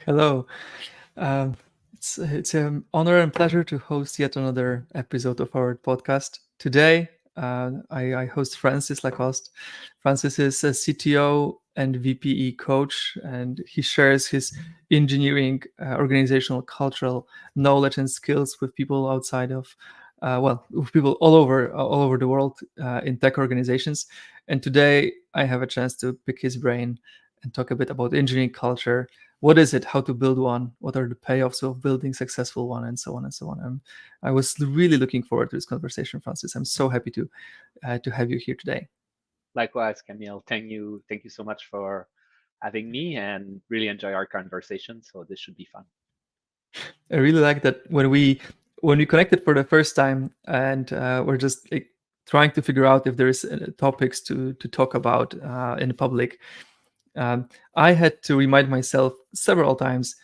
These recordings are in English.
Hello. Um, it's an honor and pleasure to host yet another episode of our podcast. Today, I host Francis Lacoste. Francis is a CTO and VPE coach, and he shares his engineering, organizational, cultural knowledge and skills with people outside of, with people all over the world in tech organizations. And today, I have a chance to pick his brain and talk a bit about engineering culture. What is it? How to build one? What are the payoffs of building successful one, and so on and so on. I was really looking forward to this conversation, Francis. I'm so happy to have you here today. Likewise, Kamil. Thank you so much for having me, and really enjoy our conversation. So this should be fun. I really like that when we connected for the first time, and we're just like, trying to figure out if there is topics to talk about in public. I had to remind myself several times,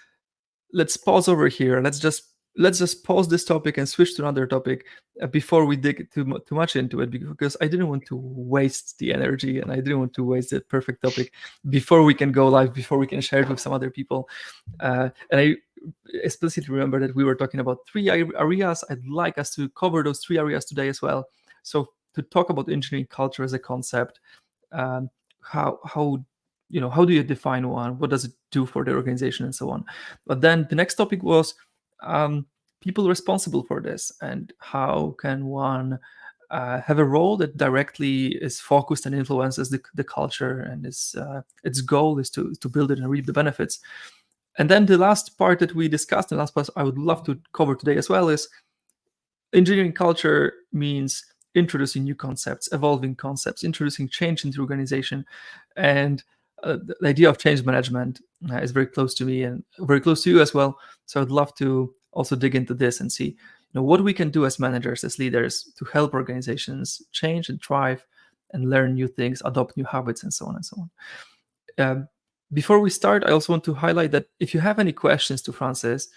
let's pause over here. Let's just pause this topic and switch to another topic before we dig too much into it, because I didn't want to waste the energy and I didn't want to waste the perfect topic before we can go live, before we can share it with some other people. And I explicitly remember that we were talking about three areas. I'd like us to cover those three areas today as well. So to talk about engineering culture as a concept, um, how do you define one? What does it do for the organization, and so on? But then the next topic was um, people responsible for this, and how can one have a role that directly is focused and influences the culture, and its goal is to build it and reap the benefits. And then the last part that we discussed, and last part I would love to cover today as well, is engineering culture means introducing new concepts, evolving concepts, introducing change into the organization. And the idea of change management is very close to me and very close to you as well. So I'd love to also dig into this and see, what we can do as managers, as leaders, to help organizations change and thrive and learn new things, adopt new habits, and so on and so on. Um, Before we start, I also want to highlight that if you have any questions to Francis,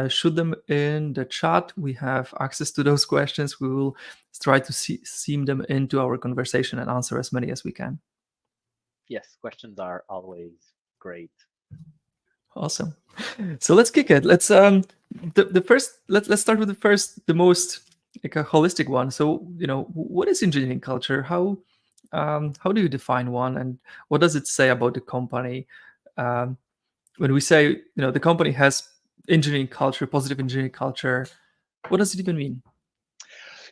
shoot them in the chat. We have access to those questions. We will try to seam them into our conversation and answer as many as we can. Yes, questions are always great. Awesome. So let's kick it. Let's the first let's start with the most like a holistic one. So what is engineering culture? How do you define one, and what does it say about the company? Um, when we say the company has engineering culture, positive engineering culture, what does it even mean?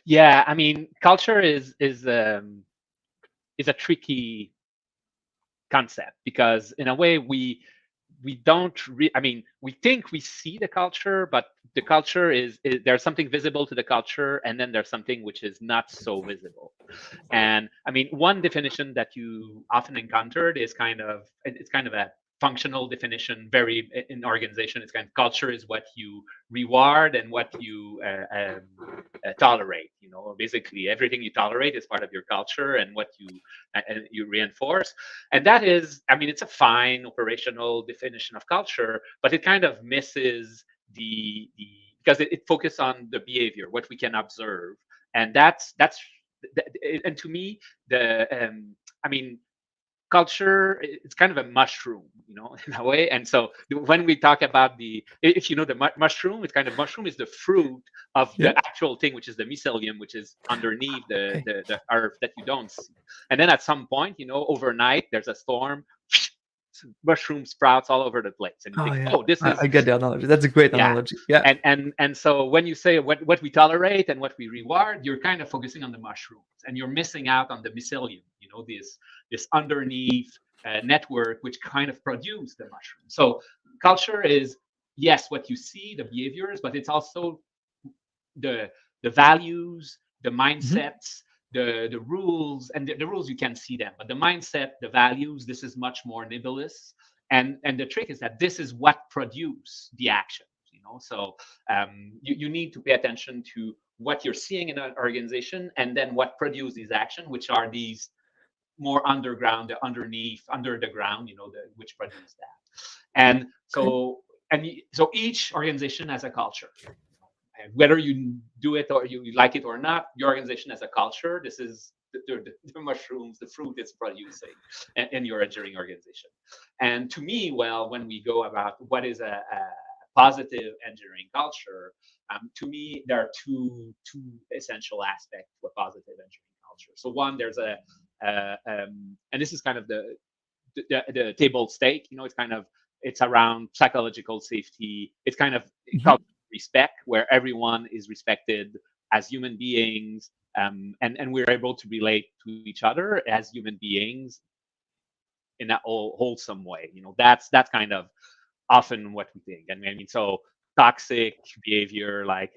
Yeah, I mean, culture is a tricky concept because in a way we don't I mean, we think we see the culture, but the culture is there's something visible to the culture, and then there's something which is not so visible. And I mean, one definition that you often encountered is it's kind of a functional definition, very in organization. It's kind of culture is what you reward and what you tolerate. Basically everything you tolerate is part of your culture, and what you reinforce. And that is, I mean, it's a fine operational definition of culture, but it kind of misses the because it focuses on the behavior, what we can observe. And that's and to me, the I mean, culture, it's kind of a mushroom, in a way. And so when we talk about if you know the mushroom, it's kind of, mushroom is the fruit of Yeah. the actual thing, which is the mycelium, which is underneath the Okay. the earth that you don't see. And then at some point, overnight there's a storm, mushroom sprouts all over the place, and you Oh think, yeah, oh, this I is, get the analogy. That's a great yeah. analogy. Yeah. And so when you say what we tolerate and what we reward, you're kind of focusing on the mushrooms, and you're missing out on the mycelium, this underneath network which kind of produce the mushroom. So culture is, yes, what you see, the behaviors, but it's also the values, the Mhm. mindsets, the rules. And the rules, you can see them, but the mindset, the values, this is much more nebulous. And the trick is that this is what produce the action. So you need to pay attention to what you're seeing in an organization, and then what produce these action, which are these more underground, the underneath, under the ground, which produce that. And Okay. so each organization has a culture. And whether you do it or you like it or not, your organization has a culture. This is the mushrooms, the fruit it's producing in your engineering organization. And to me, well, when we go about what is a positive engineering culture, to me, there are two essential aspects to a positive engineering culture. So one, there's and this is kind of the table stake. It's kind of it's around psychological safety. It's kind of Mhm. culture respect, where everyone is respected as human beings, and we're able to relate to each other as human beings in that wholesome way. That's kind of often what we think. And I mean, so toxic behavior like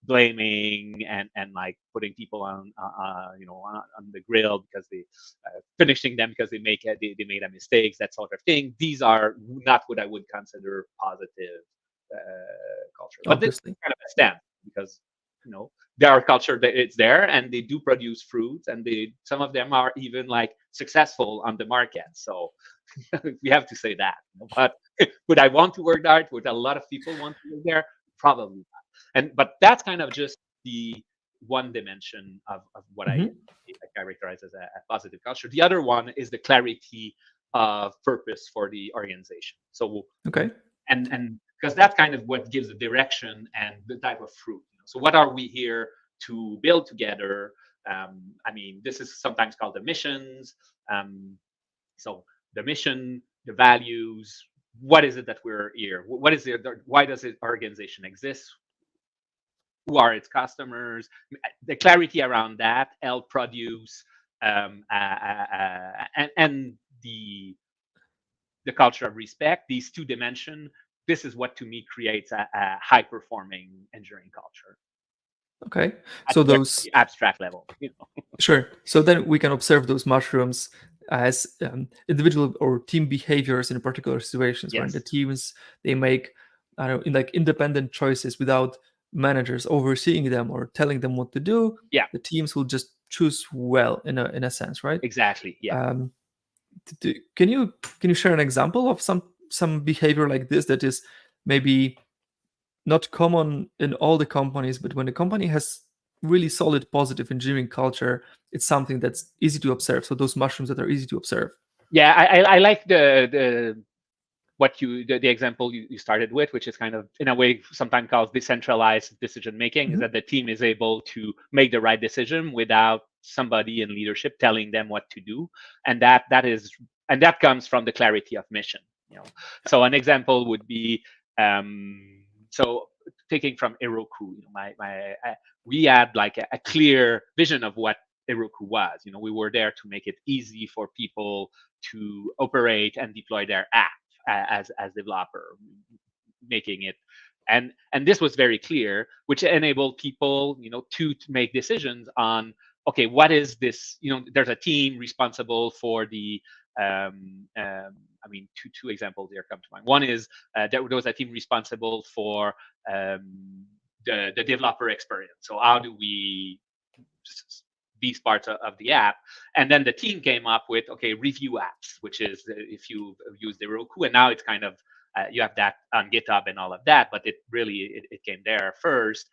blaming and like putting people on the grill because they finishing them because they made a mistakes, that sort of thing. These are not what I would consider positive culture. But this is Obviously. kind of a stamp because there are culture that it's there and they do produce fruits, and some of them are even like successful on the market. So we have to say that. But would I want to work there? Would a lot of people want to work there? Probably not. But that's kind of just the one dimension of what I Mhm. characterize as a positive culture. The other one is the clarity of purpose for the organization. So Okay. and because that's kind of what gives the direction and the type of fruit. So what are we here to build together? I mean, this is sometimes called the missions. So the mission, the values, what is it that we're here? What is it? Why does the organization exist? Who are its customers? The clarity around that help produce and the culture of respect. These two dimensions. This is what to me creates a high performing engineering culture Okay. at So a very those abstract level. Sure. So then we can observe those mushrooms as individual or team behaviors in particular situations when the Yes. teams they make I don't know, like independent choices without managers overseeing them or telling them what to do. Yeah. The teams will just choose well in a sense, right? Exactly. Yeah. Um, can you share an example of some behavior like this that is maybe not common in all the companies, but when a company has really solid positive engineering culture, it's something that's easy to observe. So those mushrooms that are easy to observe. Yeah. I like the example you started with, which is kind of in a way sometimes called decentralized decision making, is Mhm. that the team is able to make the right decision without somebody in leadership telling them what to do, and that comes from the clarity of mission. So an example would be so taking from Heroku, we had like a clear vision of what Heroku was. We were there to make it easy for people to operate and deploy their app as developer, making it and this was very clear, which enabled people to make decisions on, okay, what is this. There's a team responsible for the I mean, two examples here come to mind. One is there was a team responsible for the developer experience. So how do we these parts of the app? And then the team came up with, okay, review apps, which is if you use the Roku, and now it's kind of you have that on GitHub and all of that, but it came there first,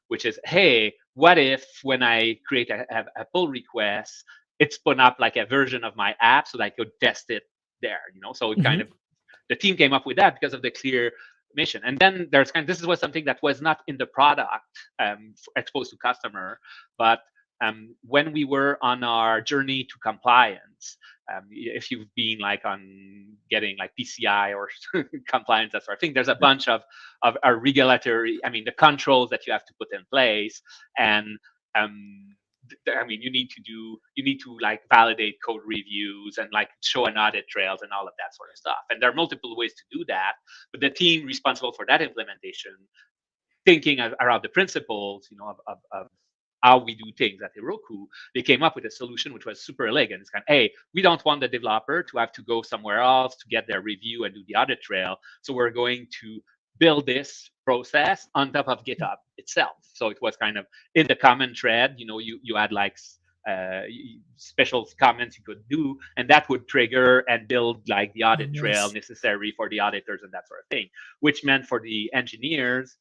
which is, hey, what if when I create a pull request, it spun up like a version of my app so that I could test it there, So it kind Mhm. of the team came up with that because of the clear mission. And then this was something that was not in the product exposed to customer, but when we were on our journey to compliance, if you've been like on getting like PCI or compliance, that sort of thing, there's a bunch of regulatory, I mean, the controls that you have to put in place. And I mean, you need to like validate code reviews and like show an audit trails and all of that sort of stuff. And there are multiple ways to do that. But the team responsible for that implementation, thinking around the principles, of how we do things at Heroku, they came up with a solution which was super elegant. It's kind of, hey, we don't want the developer to have to go somewhere else to get their review and do the audit trail. So we're going to build this process on top of GitHub itself. So it was kind of in the common thread, you had like uh, special comments you could do, and that would trigger and build like the Oh, audit trail nice. necessary for the auditors and that sort of thing, which meant for the engineers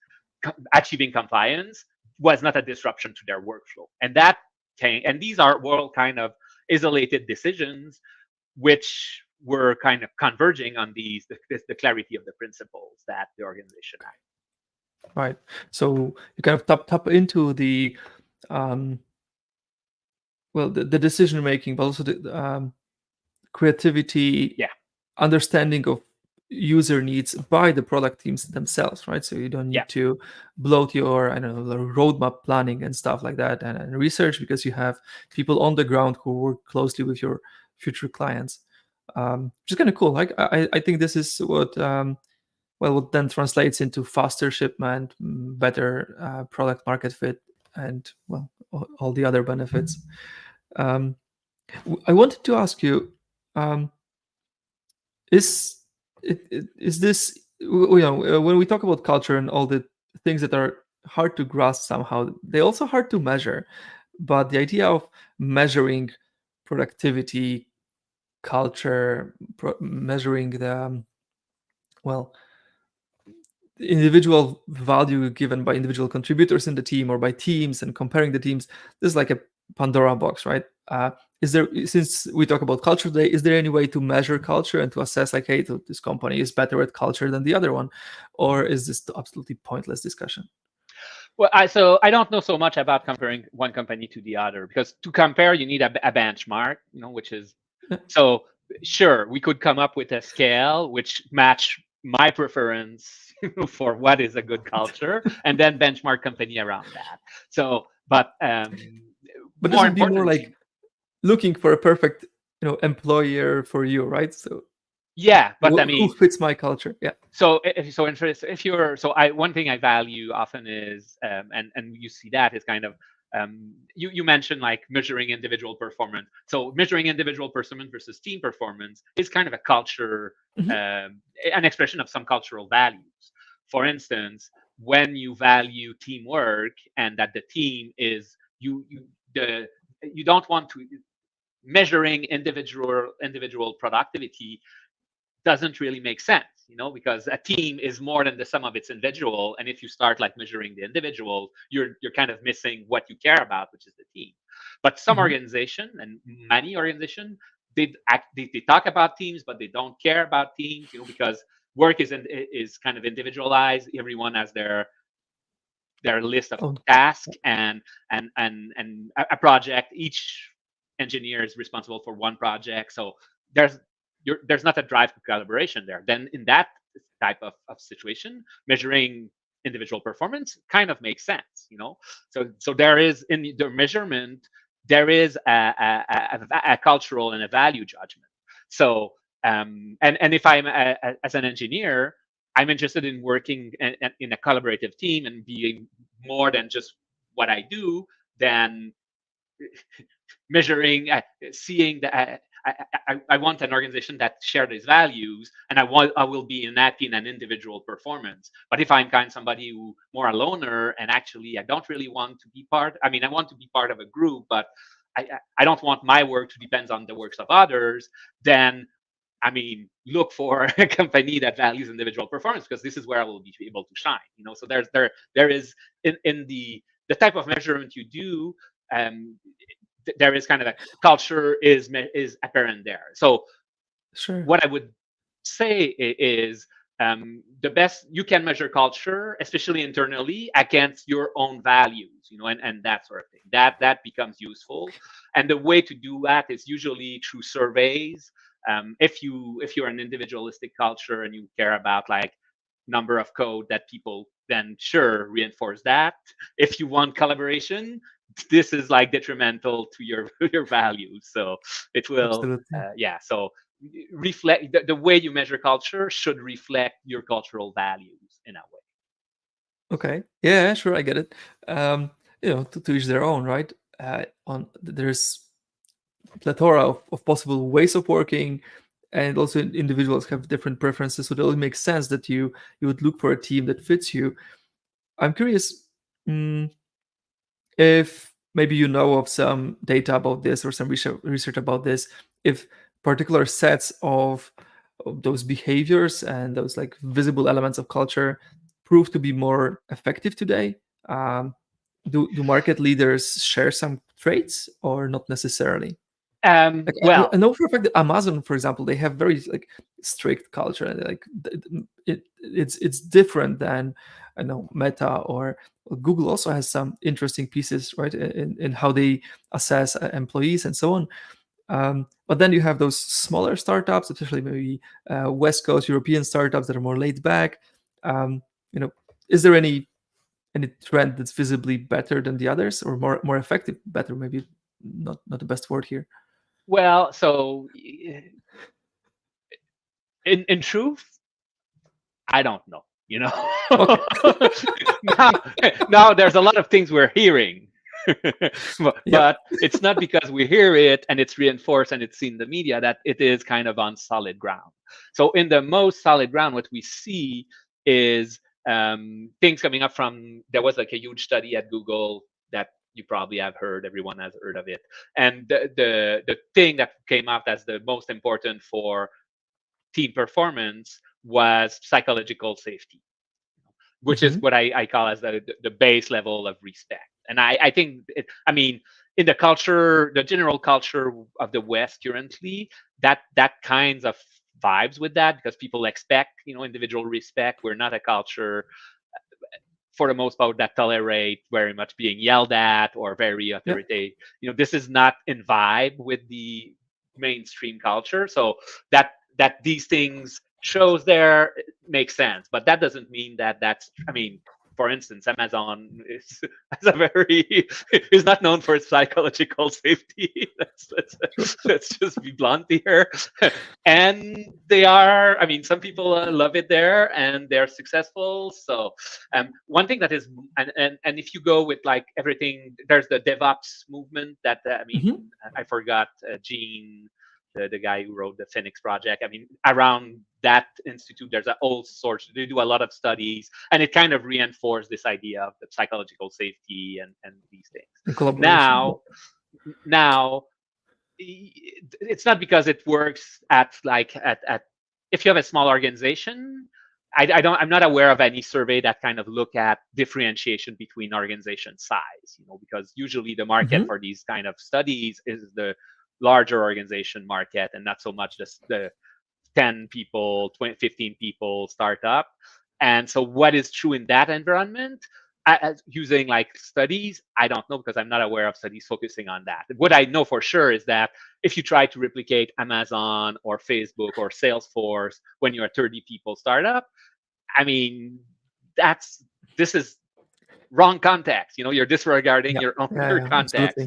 achieving compliance was not a disruption to their workflow. And that came, and these are were all kind of isolated decisions, which were kind of converging on the clarity of the principles that the organization had. Right. So you kind of tap into the um, well, the decision making, but also the creativity, Yeah, understanding of user needs by the product teams themselves, right? So you don't yeah, need to bloat your, I don't know, roadmap planning and stuff like that, and research, because you have people on the ground who work closely with your future clients, which is kind of cool. Like I think this is what well, what then translates into faster shipment, better product market fit, and well, all the other benefits. Um, I wanted to ask you, um, is is this, when we talk about culture and all the things that are hard to grasp somehow, they also hard to measure. But the idea of measuring productivity, culture, measuring the well, individual value given by individual contributors in the team or by teams, and comparing the teams, this is like a Pandora box, right? Is there, since we talk about culture today, is there any way to measure culture and to assess, like, hey, this company is better at culture than the other one, or is this absolutely pointless discussion? Well, I don't know so much about comparing one company to the other, because to compare you need a benchmark, which is, Yeah. so sure, we could come up with a scale which match my preference for what is a good culture, and then benchmark company around that. So, but But this more would be more importantly, like looking for a perfect, employer for you, right? So yeah, but I who mean, fits my culture? Yeah. so if you're, so I one thing I value often is, and you see that is kind of, you mentioned like measuring individual performance. So measuring individual performance versus team performance is kind of a culture, Mhm. an expression of some cultural values. For instance, when you value teamwork and that the team is, the you don't want to, measuring individual productivity doesn't really make sense, because a team is more than the sum of its individual. And if you start like measuring the individual, you're kind of missing what you care about, which is the team. But some Mhm. organization, and many organization, they talk about teams, but they don't care about teams, because work is kind of individualized. Everyone has their list of Oh, tasks, and a project. Each engineer is responsible for one project, so there's there's not a drive for collaboration there. Then in that type of situation, measuring individual performance kind of makes sense. So there is, in the measurement, there is a cultural and a value judgment. So and if I'm as an engineer, I'm interested in working in a collaborative team and being more than just what I do, than measuring, seeing that I want an organization that share these values, and I will be enacting an individual performance. But if I'm kind of somebody who more a loner, and actually I don't really want to be part. I mean, I want to be part of a group, but I don't want my work to depend on the works of others. Then I mean, look for a company that values individual performance, because this is where I will be able to shine. So there is, in the type of measurement you do, um, there is kind of a culture is apparent there. So sure. what I would say is, the best you can measure culture, especially internally, against your own values, and that sort of thing. That becomes useful, and the way to do that is usually through surveys. If you're an individualistic culture and you care about like number of code that people, then sure, reinforce that. If you want collaboration, this is like detrimental to your your values, so it will, Absolutely. yeah. So reflect the way you measure culture should reflect your cultural values in a way. Okay. Yeah, sure, I get it. Um, to each their own, right? On There's plethora of possible ways of working, and also individuals have different preferences, so it only makes sense that you would look for a team that fits you. I'm curious, mm, if maybe you know of some data about this or some research about this, if particular sets of those behaviors and those like visible elements of culture prove to be more effective today, um, do market leaders share some traits or not necessarily? Like I Well, know for a fact that Amazon, for example, they have very like strict culture, and like it's different than I know Meta or Google also has some interesting pieces, right, in how they assess employees and so on. But then you have those smaller startups, especially maybe West Coast European startups that are more laid back. Um, you know, is there any trend that's visibly better than the others, or more effective? Better, maybe not the best word here. well, so in truth, I don't know. You know, Okay. now, now there's a lot of things we're hearing, Yeah. but it's not because we hear it and it's reinforced and it's in the media that it is kind of on solid ground. So in the most solid ground, what we see is things coming up from, there was like a huge study at Google that you probably have heard, everyone has heard of it, and the thing that came out as the most important for team performance was psychological safety, which is Mm-hmm. what I call as the base level of respect. And I think, I mean, in the culture, the general culture of the West currently, that kinds of vibes with that, because people expect, individual respect. We're not a culture, for the most part, that tolerate very much being yelled at or very Yeah. authoritative. This is not in vibe with the mainstream culture. So that these things shows there makes sense, but that doesn't mean that that's. I mean, for instance, Amazon is has a very is not known for its psychological safety. Let's just be blunt here. And they are. I mean, some people love it there, and they're successful. So one thing that is, and if you go with like everything, there's the DevOps movement that I mean, Mm-hmm. I forgot Gene, the guy who wrote the Phoenix project. I mean, around that institute, there's a whole source. They do a lot of studies, and it kind of reinforced this idea of the psychological safety and these things. In collaboration. Yeah. Now, it's not because it works at like at if you have a small organization. I'm not aware of any survey that kind of look at differentiation between organization size, because usually the market Mm-hmm. for these kind of studies is the larger organization market, and not so much the 10 people, 20, 15 people startup. And so what is true in that environment, using like studies, I don't know, because I'm not aware of studies focusing on that. What I know for sure is that if you try to replicate Amazon or Facebook or Salesforce when you're a 30 people startup, I mean, this is wrong context. You're disregarding Yeah. your own Yeah. your Yeah. context.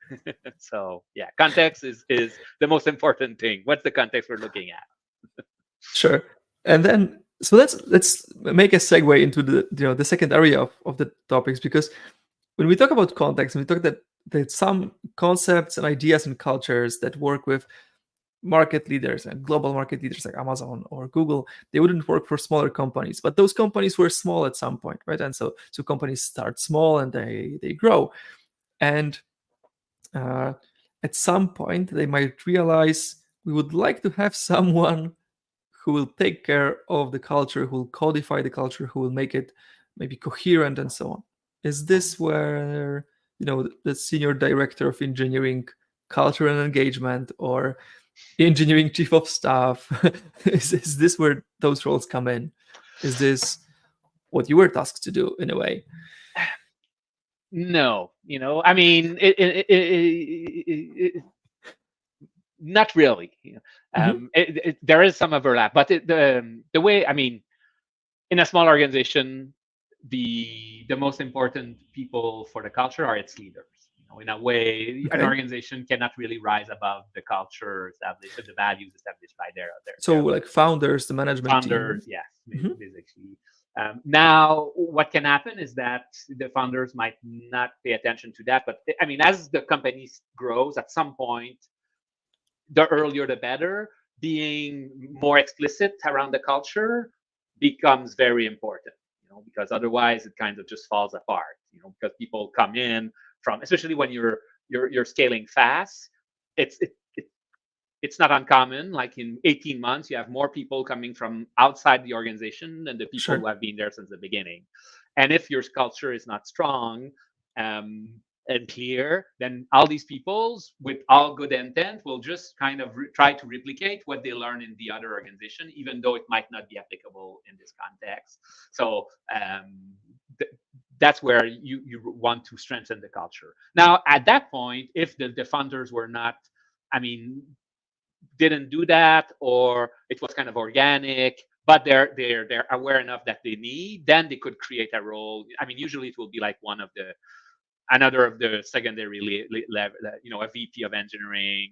Absolutely. So yeah, context is the most important thing. What's the context we're looking at? Sure. And then so let's make a segue into the second area of the topics, because when we talk about context, and we talk that some concepts and ideas and cultures that work with market leaders and global market leaders like Amazon or Google, they wouldn't work for smaller companies. But those companies were small at some point, right? And so companies start small and they grow. And uh, at some point, they might realize we would like to have someone who will take care of the culture, who will codify the culture, who will make it maybe coherent and so on. Is this where the senior director of engineering, culture and engagement, or engineering chief of staff is this where those roles come in? Is this what you were tasked to do in a way? No, I mean, not really. Mm-hmm. There is some overlap, but the way, I mean, in a small organization, the most important people for the culture are its leaders. In a way, an Okay. organization cannot really rise above the culture established and the values established by So their like founders, the management team. founders. Yes, Mm-hmm. basically. Now, what can happen is that the founders might not pay attention to that. But I mean, as the company grows, at some point, the earlier the better. Being more explicit around the culture becomes very important, because otherwise it kind of just falls apart, because people come in from, especially when you're scaling fast. It's it's not uncommon. Like in 18 months, you have more people coming from outside the organization than the people who Sure. have been there since the beginning. And if your culture is not strong, and clear, then all these peoples with all good intent will just kind of try to replicate what they learn in the other organization, even though it might not be applicable in this context. So that's where you want to strengthen the culture. Now, at that point, if the founders were not, I mean, didn't do that, or it was kind of organic, but they're aware enough that they need, then they could create a role. I mean, usually it will be like one of the another of the secondary level, a VP of engineering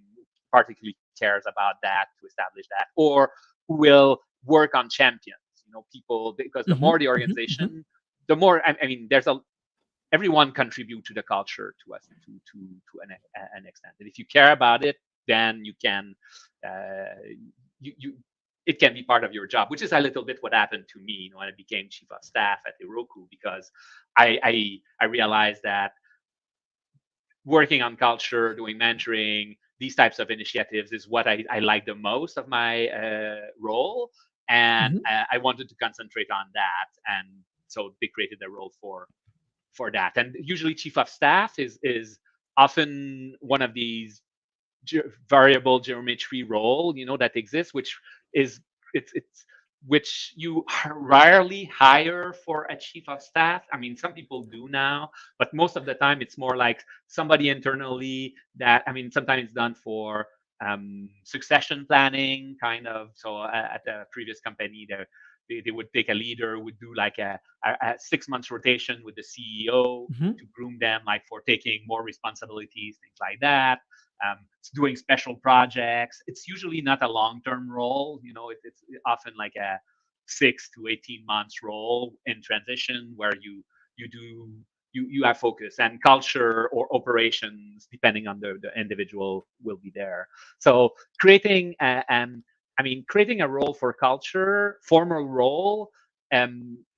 particularly cares about that to establish that, or who will work on champions, people, because the more the organization, the more, I mean, everyone contribute to the culture to us to an extent. And if you care about it, then you can, it can be part of your job, which is a little bit what happened to me, when I became chief of staff at Heroku, because I realized that working on culture, doing mentoring, these types of initiatives is what I like the most of my role. And I wanted to concentrate on that. And so they created a role for that. And usually chief of staff is often one of these variable geometry role, that exists, which is which you rarely hire for a chief of staff. I mean, some people do now, but most of the time it's more like somebody internally that, I mean, sometimes it's done for succession planning, kind of. So at the previous company, they would take a leader, would do like a 6 months rotation with the CEO to groom them, like for taking more responsibilities, things like that. Doing special projects. It's usually not a long-term role. It's often like a 6 to 18 months role in transition, where you have focus, and culture or operations, depending on the individual, will be there. So creating creating a role for culture, formal role,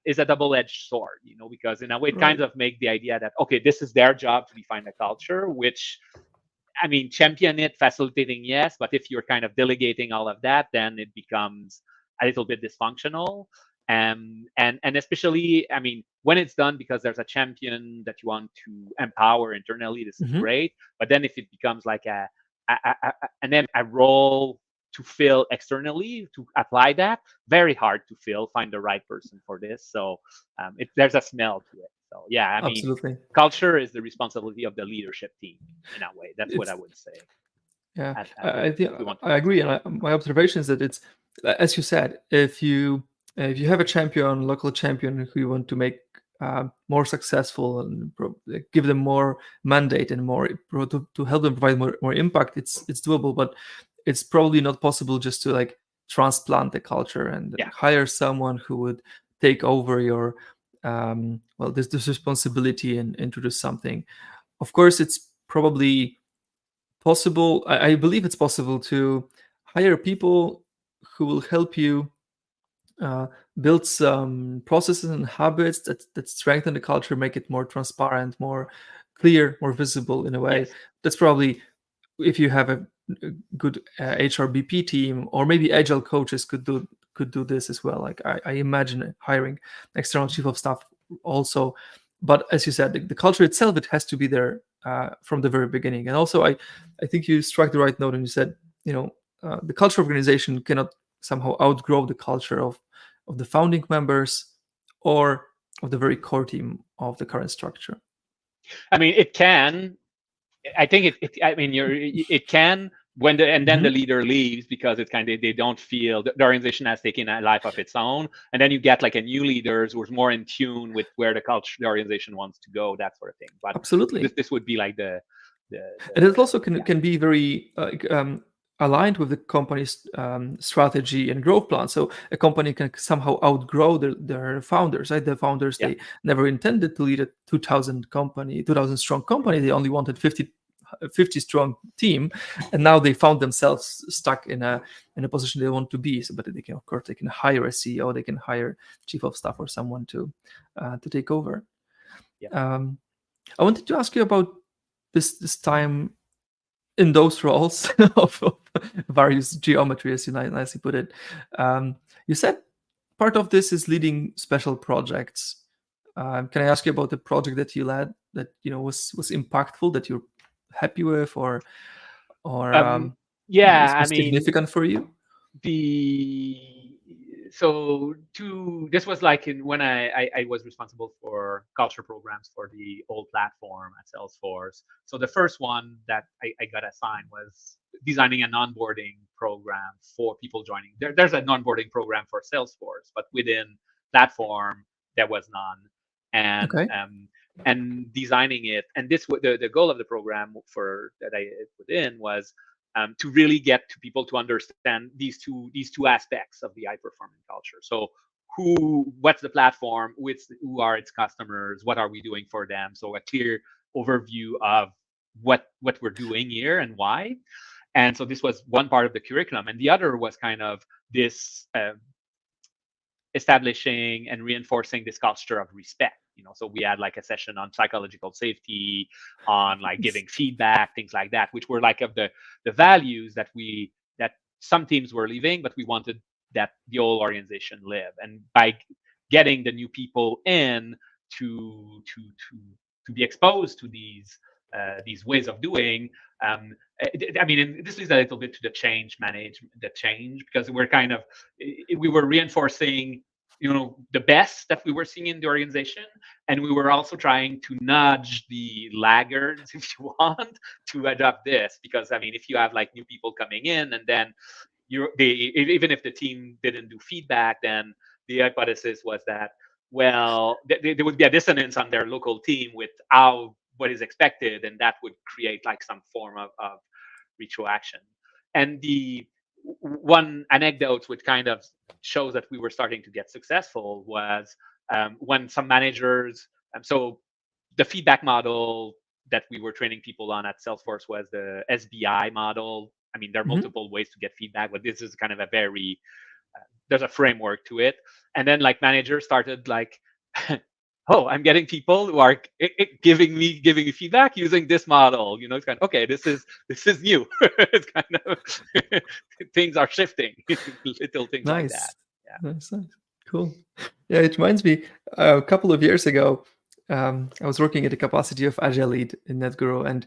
is a double-edged sword, because in a way it kind of make the idea that, okay, this is their job to define the culture, which, I mean, champion it, facilitating, yes, but if you're kind of delegating all of that, then it becomes a little bit dysfunctional. And especially, I mean, when it's done because there's a champion that you want to empower internally, this is great. But then if it becomes like a role to fill externally, to apply that, very hard to find the right person for this. So there's a smell to it. So yeah, I mean, Absolutely. Culture is the responsibility of the leadership team in a way. That's what I would say. Yeah, I think I agree, and my observation is that it's, as you said, if you have a champion, local champion who you want to make more successful and give them more mandate and more to help them provide more impact, it's doable, but it's probably not possible just to like transplant the culture and hire someone who would take over your this responsibility and introduce something. Of course, it's probably possible. I believe it's possible to hire people who will help you build some processes and habits that strengthen the culture, make it more transparent, more clear, more visible in a way. Yes. That's probably, if you have a good HRBP team, or maybe agile coaches could do this as well. Like I imagine hiring external chief of staff also. But as you said, the culture itself, it has to be there from the very beginning. And also, I think you struck the right note, and you said, the culture organization cannot somehow outgrow the culture of the founding members or of the very core team of the current structure. I mean, it can. I think it can when then the leader leaves, because it's kind of, they don't feel the organization has taken a life of its own, and then you get like a new leaders who's more in tune with where the organization wants to go, that sort of thing. But absolutely, this would be like the and it also can be very aligned with the company's strategy and growth plan. So a company can somehow outgrow their founders, right? The founders, they never intended to lead a 2,000 strong company. They only wanted 50 strong team, and now they found themselves stuck in a position they want to be. So, but they can, of course, they can hire a CEO, they can hire chief of staff or someone to take over. I wanted to ask you about this time in those roles of various geometry, as you nicely put it. You said part of this is leading special projects. Can I ask you about the project that you led that was impactful, that you're happy with, or Yeah, I was mean, significant for you? the so two this was like in when I was responsible for culture programs for the old platform at Salesforce. So the first one that I got assigned was designing an onboarding program for people joining. There's an onboarding program for Salesforce, but within platform there was none. and Okay. um, and designing it, and the goal of the program for that I put in was to really get to people to understand these two aspects of the high performing culture. So what's the platform, who are its customers, what are we doing for them, so a clear overview of what we're doing here and why. And so this was one part of the curriculum, and the other was kind of this establishing and reinforcing this culture of respect. So we had like a session on psychological safety, on like giving feedback, things like that, which were like of the values that some teams were leaving, but we wanted that the whole organization live. And by getting the new people in to to to to be exposed to these ways of doing, I mean, this leads a little bit to the change, because we were reinforcing the best that we were seeing in the organization, and we were also trying to nudge the laggards, if you want, to adopt this. Because I mean, if you have like new people coming in, and then even if the team didn't do feedback, then the hypothesis was that, well, there would be a dissonance on their local team with how what is expected, and that would create like some form of retroaction. And the one anecdote which kind of shows that we were starting to get successful was when some managers. So the feedback model that we were training people on at Salesforce was the SBI model. I mean, there are Hmm. multiple ways to get feedback, but this is kind of a very there's a framework to it. And then like managers started like, oh, I'm getting people who are giving me feedback using this model. It's kind of okay. This is new. It's kind of things are shifting, little things like that. Nice. Nice, nice. Cool. Yeah, it reminds me, a couple of years ago, I was working at the capacity of Agile lead in Netguru, and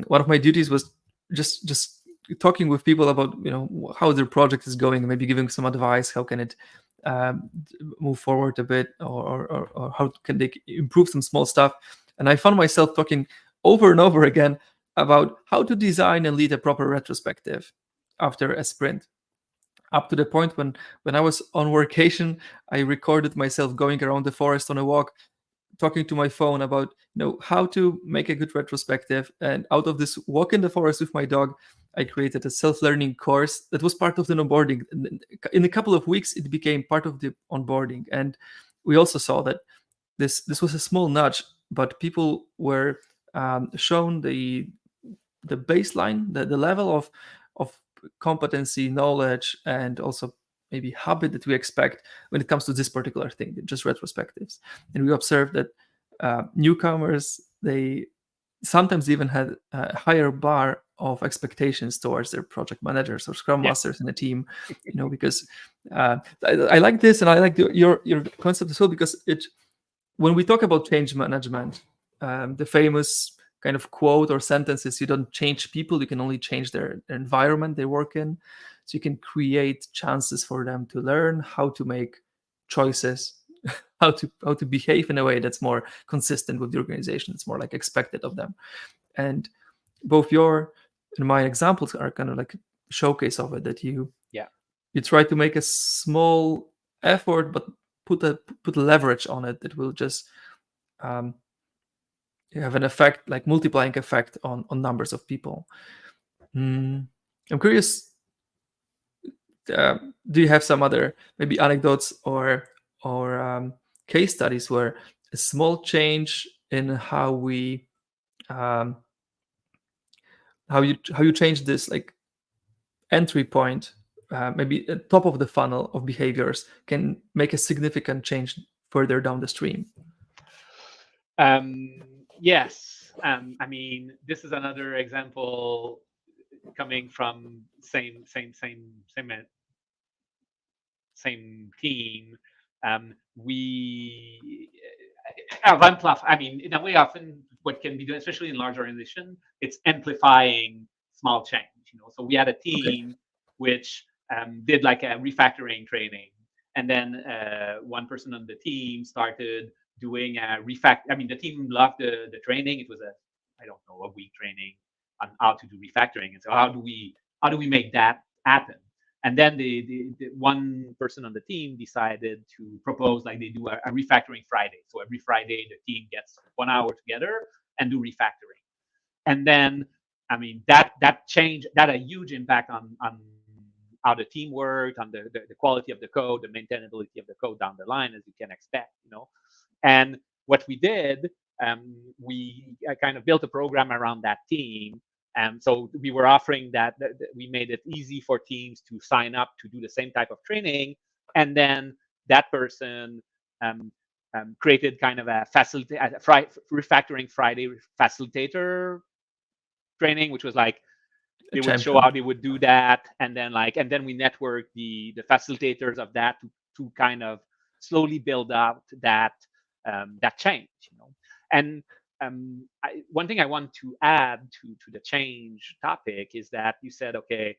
one of my duties was just talking with people about how their project is going, maybe giving some advice, how can it um, move forward a bit, or how can they improve some small stuff. And I found myself talking over and over again about how to design and lead a proper retrospective after a sprint, up to the point when I was on vacation, I recorded myself going around the forest on a walk, talking to my phone about how to make a good retrospective. And out of this walk in the forest with my dog, I created a self-learning course that was part of the onboarding. In a couple of weeks, it became part of the onboarding, and we also saw that this was a small nudge, but people were shown the baseline, the level of competency, knowledge, and also maybe habit that we expect when it comes to this particular thing, just retrospectives. And we observed that newcomers, they sometimes even had a higher bar of expectations towards their project managers or scrum Yeah. masters in a team, because I like this, and I like your concept as well, because it when we talk about change management, the famous kind of quote or sentence is, you don't change people, you can only change their environment they work in. So you can create chances for them to learn how to make choices, how to behave in a way that's more consistent with the organization. It's more like expected of them. And both your and my examples are kind of like a showcase of it, that Yeah. you try to make a small effort, but put a leverage on it that will just um, have an effect, like multiplying effect on numbers of people. I'm curious, do you have some other maybe anecdotes or case studies where a small change in um, how you change this, like, entry point, maybe at top of the funnel of behaviors, can make a significant change further down the stream? Yes. I mean, this is another example coming from same team. We I mean, in a way, often what can be done, especially in large organization, it's amplifying small change. So we had a Okay. team which did like a refactoring training, and then one person on the team started doing a refact. I mean, the team loved the training. It was I don't know, a week training on how to do refactoring, and so how do we make that happen? And then the one person on the team decided to propose like they do a refactoring Friday. So every Friday the team gets 1 hour together and do refactoring. And then I mean that change that a huge impact on how the team worked, on the quality of the code, the maintainability of the code down the line, as you can expect. And what we did, we kind of built a program around that team. So we were offering that we made it easy for teams to sign up to do the same type of training, and then that person um, created kind of a refactoring Friday facilitator training, which was like A they would show champion. how they would do that, and then we networked the facilitators of that to kind of slowly build out that change. And one thing I want to add to the change topic is that you said, okay,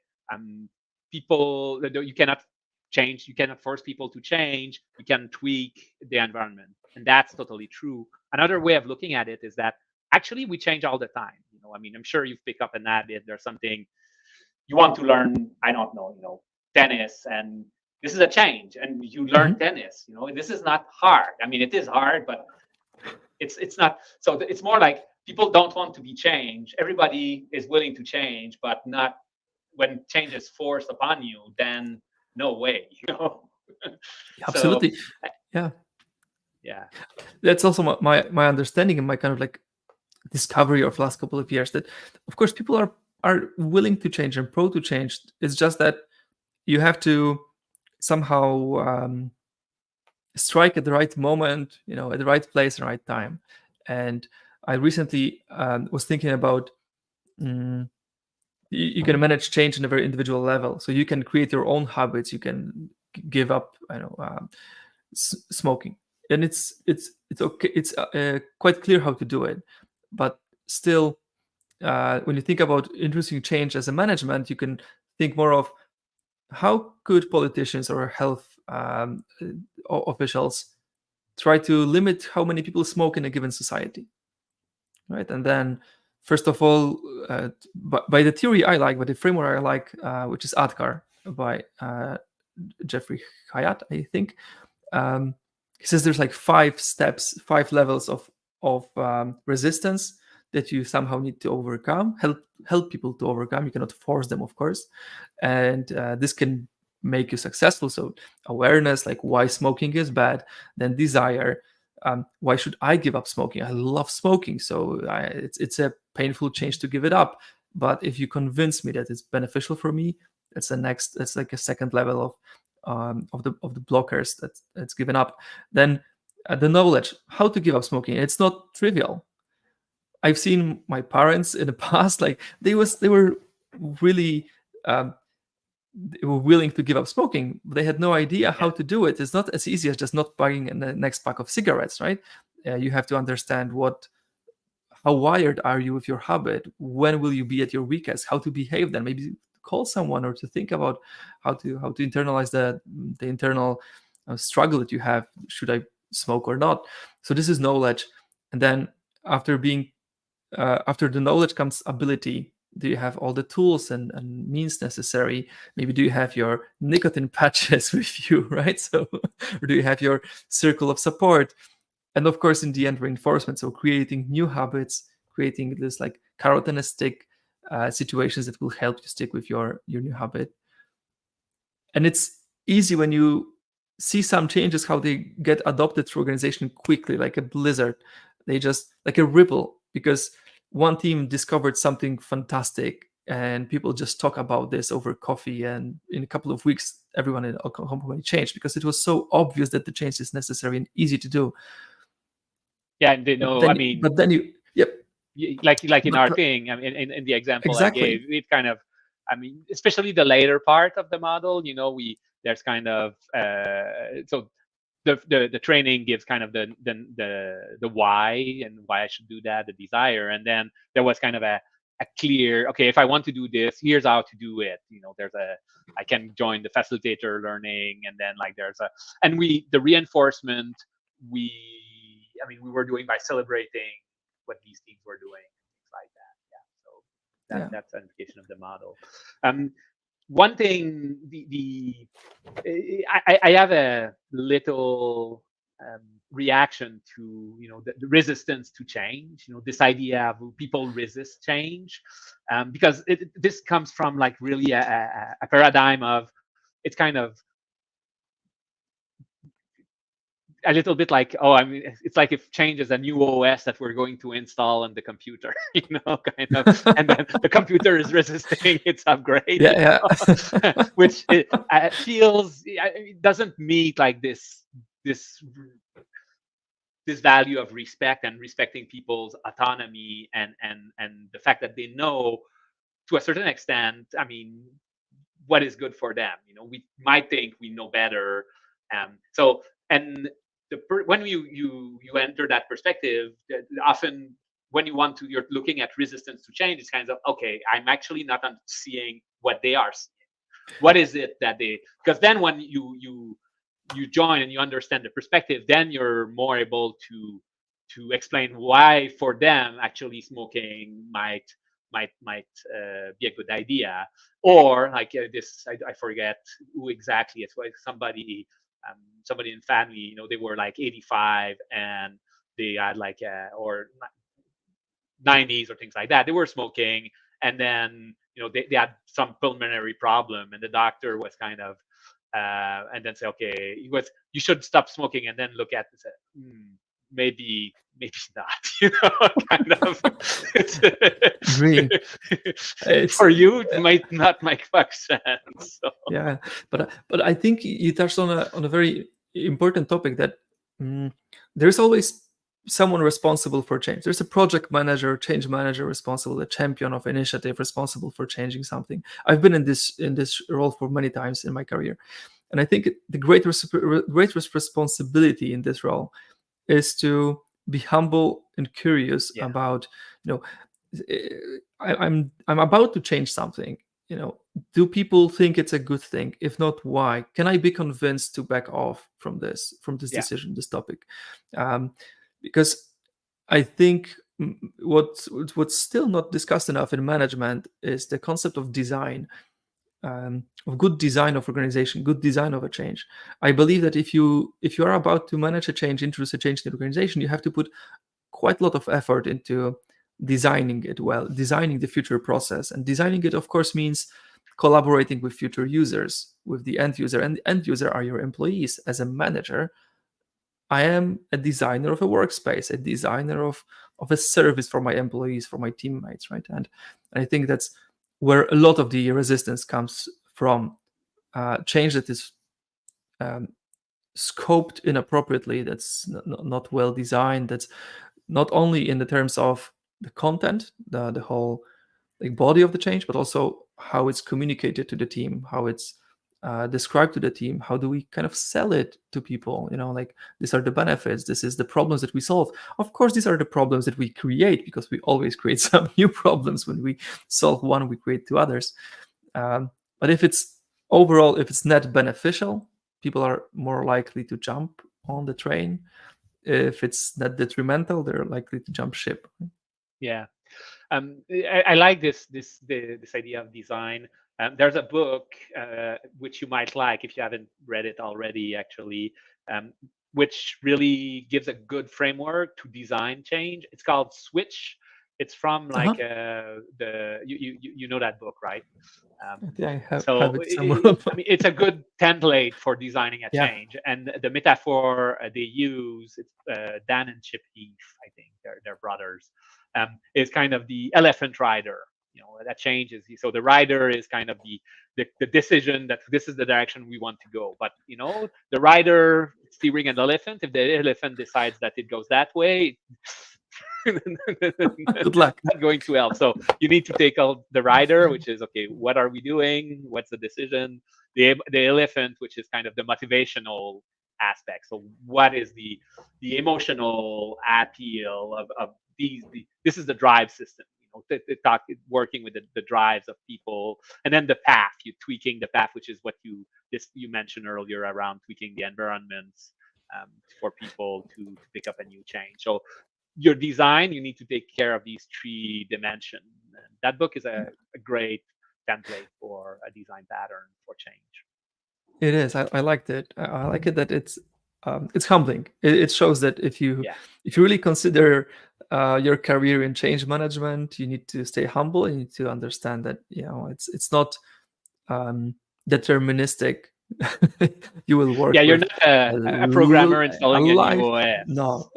people, you cannot change, you cannot force people to change, you can tweak the environment, and that's totally true. Another way of looking at it is that actually we change all the time. I mean, I'm sure you've picked up an habit. There's something you want to learn, I don't know, tennis, and this is a change, and you learn Mhm. tennis. This is not hard. I mean, it is hard, but it's not. So it's more like people don't want to be changed. Everybody is willing to change, but not when change is forced upon you. Then no way. So Absolutely. Yeah. yeah, That's also my understanding and my kind of like discovery of last couple of years, that of course people are willing to change and pro to change. It's just that you have to somehow strike at the right moment, at the right place and right time. And I recently was thinking about, you can manage change on a very individual level. So you can create your own habits. You can give up, smoking, and it's okay. It's quite clear how to do it, but still, when you think about introducing change as a management, you can think more of how could politicians or health officials try to limit how many people smoke in a given society, right? And then, first of all, by the theory I like, by the framework I like, which is ADKAR by Jeffrey Hayat, I think. Um, he says there's like 5 steps, 5 levels of resistance that you somehow need to overcome, help people to overcome. You cannot force them, of course, and this can make you successful. So awareness, like why smoking is bad, then desire. Why should I give up smoking? I love smoking, so it's a painful change to give it up. But if you convince me that it's beneficial for me, that's like a second level of the blockers that's given up. Then the knowledge how to give up smoking. It's not trivial. I've seen my parents in the past, like they were really um, they were willing to give up smoking, but they had no idea how yeah, to do it. It's not as easy as just not buying the next pack of cigarettes, right? You have to understand how wired are you with your habit, when will you be at your weakest, how to behave, then maybe call someone, or to think about how to internalize the internal struggle that you have, should I smoke or not. So this is knowledge. And then after being after the knowledge comes ability. Do you have all the tools and means necessary? Maybe do you have your nicotine patches with you, right? So or do you have your circle of support? And of course, in the end, reinforcement. So creating new habits, creating this like carrot and a stick situations that will help you stick with your new habit. And it's easy when you see some changes, how they get adopted through organization quickly, like a blizzard. They just like a ripple, because one team discovered something fantastic and people just talk about this over coffee, and in a couple of weeks everyone in a company changed because it was so obvious that the change is necessary and easy to do. yeah, and they But know. I then, mean, but then you, yep, like in but our thing, I mean, in the example I gave, exactly. it kind of, I mean, especially the later part of the model, we there's kind of so the training gives kind of the why and why I should do that, the desire, and then there was kind of a clear, okay, if I want to do this, here's how to do it. There's I can join the facilitator learning, and then like there's and the reinforcement, we I mean we were doing by celebrating what these teams were doing, things like that. Yeah, so Yeah. that's an indication of the model. One thing, I have a little reaction to the resistance to change. This idea of people resist change, because this comes from like really a paradigm of, it's kind of a little bit like, oh, I mean, it's like if change is a new OS that we're going to install on the computer, kind of, and then the computer is resisting its upgrade, Yeah. which it feels, it doesn't meet like this value of respect and respecting people's autonomy and the fact that they know to a certain extent, I mean, what is good for them. We might think we know better. So, and when you enter that perspective, often when you're looking at resistance to change, it's kind of, okay, I'm actually not seeing what they are seeing. What is it that because then when you join and you understand the perspective, then you're more able to explain why for them actually smoking might be a good idea. Or like this, I forget who exactly. It's like somebody in family, they were like 85 and they had like or 90s or things like that. They were smoking, and then they had some pulmonary problem, and the doctor was kind of and then say, okay, you should stop smoking, and then look at it and say, maybe not, kind of. Agree. For you, it might not make much sense. So. Yeah, but I think you touched on a very important topic, that there's always someone responsible for change. There's a project manager, change manager responsible, a champion of initiative responsible for changing something. I've been in this role for many times in my career, and I think the greatest responsibility in this role is to be humble and curious about, I'm about to change something. Do people think it's a good thing? If not, why? Can I be convinced to back off from this decision, this topic? Because I think what's still not discussed enough in management is the concept of design, of good design of organization, good design of a change. I believe that if you are about to manage a change, introduce a change in the organization, you have to put quite a lot of effort into designing it well, designing the future process. And designing it, of course, means collaborating with future users, with the end user. And the end user are your employees. As a manager, I am a designer of a workspace, a designer of a service for my employees, for my teammates, right? And I think that's where a lot of the resistance comes from. Change that is scoped inappropriately, that's not well designed, that's not only in the terms of the content, the whole body of the change, but also how it's communicated to the team, how it's described to the team. How do we kind of sell it to people? Like, these are the benefits, this is the problems that we solve. Of course, these are the problems that we create, because we always create some new problems. When we solve one, we create two others. But if it's net beneficial, people are more likely to jump on the train. If it's net detrimental, they're likely to jump ship. Yeah. I like this idea of design. There's a book which you might like if you haven't read it already, actually, which really gives a good framework to design change. It's called Switch. It's from like you know that book, right? I have it somewhere. I mean, it's a good template for designing a change. And the metaphor they use, it's Dan and Chip Heath, I think they're brothers, is kind of the elephant rider. That changes. So the rider is kind of the decision that this is the direction we want to go. But the rider steering an elephant. If the elephant decides that it goes that way, good luck. Not going to help. So you need to take out the rider, which is, okay, what are we doing? What's the decision? The elephant, which is kind of the motivational aspects. So what is the emotional appeal of this is the drive system, working with the drives of people, and then the path, you tweaking the path, which is what you mentioned earlier around tweaking the environments, for people to pick up a new change. So your design, you need to take care of these three dimensions. And that book is a great template for a design pattern for change. It is. I liked it. I like it that it's humbling. It shows that if you really consider your career in change management, you need to stay humble. You need to understand that it's not deterministic. You will work. Yeah, you're with not a programmer installing a new OS. No,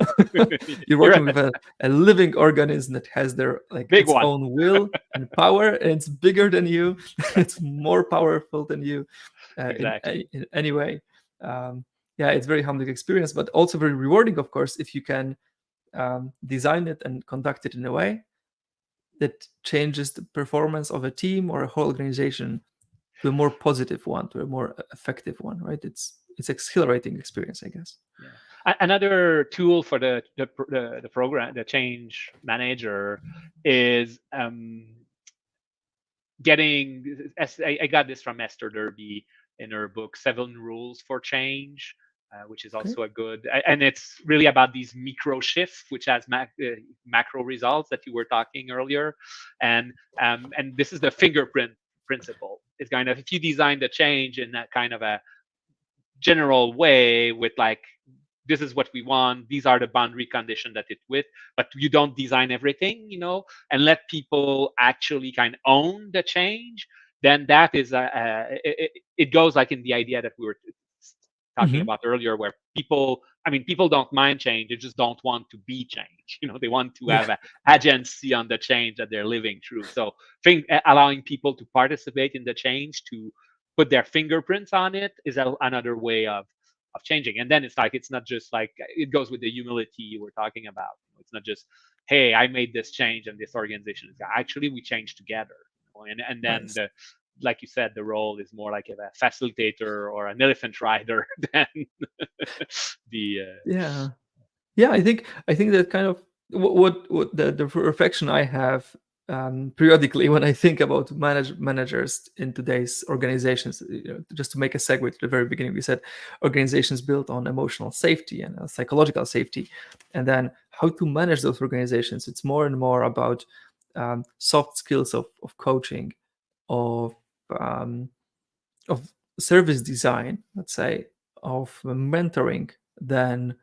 you're working with a living organism that has their its own will and power, and it's bigger than you. It's more powerful than you. Exactly. In any way. It's very humbling experience, but also very rewarding, of course, if you can design it and conduct it in a way that changes the performance of a team or a whole organization to a more positive one, to a more effective one, right? It's exhilarating experience, I guess. Yeah. Another tool for the program, the change manager, is getting. I got this from Esther Derby in her book 7 Rules for Change, which is also a good, and it's really about these micro shifts, which has macro results that you were talking earlier, and this is the fingerprint principle. It's kind of, if you design the change in that kind of a general way with this is what we want, these are the boundary conditions that it with, but you don't design everything, and let people actually kind of own the change, then that is it goes in the idea that we were talking about earlier, where people don't mind change, they just don't want to be change. They want to have an agency on the change that they're living through. So allowing people to participate in the change, to put their fingerprints on it, is another way of changing. And then it's not just it goes with the humility you were talking about. It's not just, hey, I made this change and this organization is actually, we changed together. And then nice. Like you said, the role is more like a facilitator or an elephant rider than the I think that kind of what the reflection I have periodically when I think about managers in today's organizations. Just to make a segue to the very beginning, we said organizations built on emotional safety and psychological safety, and then how to manage those organizations. It's more and more about soft skills of coaching, of service design, let's say, of mentoring, than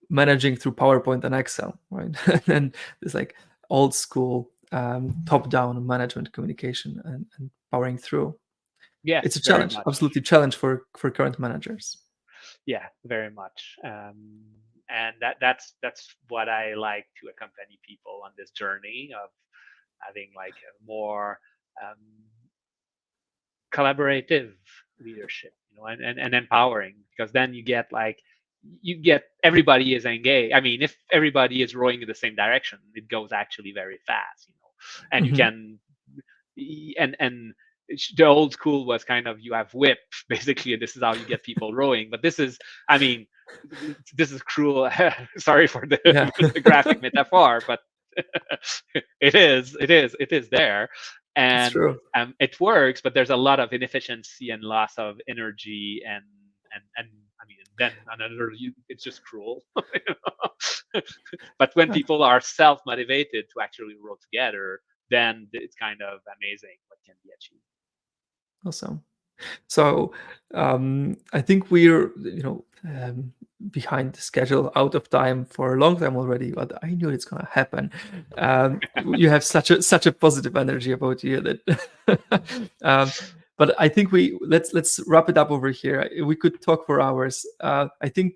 managing through PowerPoint and Excel, right? And it's old school top-down management communication and powering through. Yes, it's a challenge, absolutely challenge for current managers. Yeah, very much. And that's what I like to accompany people on this journey of having a more collaborative leadership, and empowering, because then you get everybody is engaged. If everybody is rowing in the same direction, it goes actually very fast, and you can, and the old school was kind of, you have whip, basically, and this is how you get people rowing. But this is, this is cruel. Sorry for the graphic metaphor, but it is there. And it works, but there's a lot of inefficiency and loss of energy, and then another, it's just cruel. But when people are self-motivated to actually row together, then it's kind of amazing what can be achieved. Awesome. So I think we're behind the schedule, out of time for a long time already, but I knew it's gonna happen. You have such a positive energy about you that but I think let's wrap it up over here. We could talk for hours. I think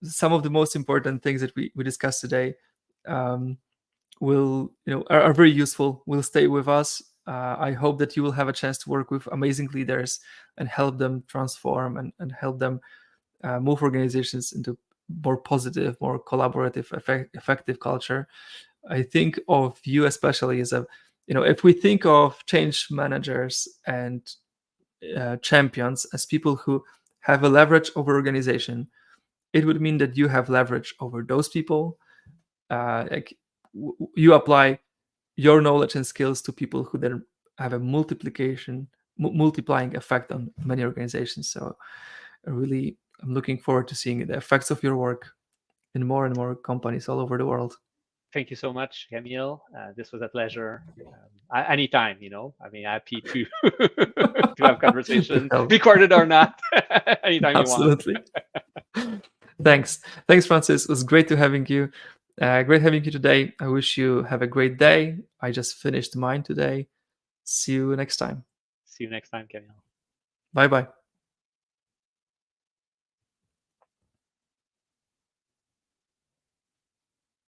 some of the most important things that we discussed today will are very useful, will stay with us. I hope that you will have a chance to work with amazing leaders and help them transform and help them move organizations into more positive, more collaborative, effective culture. I think of you especially as if we think of change managers and champions as people who have a leverage over organization, it would mean that you have leverage over those people. Like you apply your knowledge and skills to people who then have a multiplying effect on many organizations. So I'm looking forward to seeing the effects of your work in more and more companies all over the world. Thank you so much, Kamil. This was a pleasure. Anytime, I mean, happy to to have conversation, recorded or not, anytime Absolutely. you want. Thanks, Francis. It was great having you. Great having you today. I wish you have a great day. I just finished mine today. See you next time. See you next time, Kamil. Bye-bye.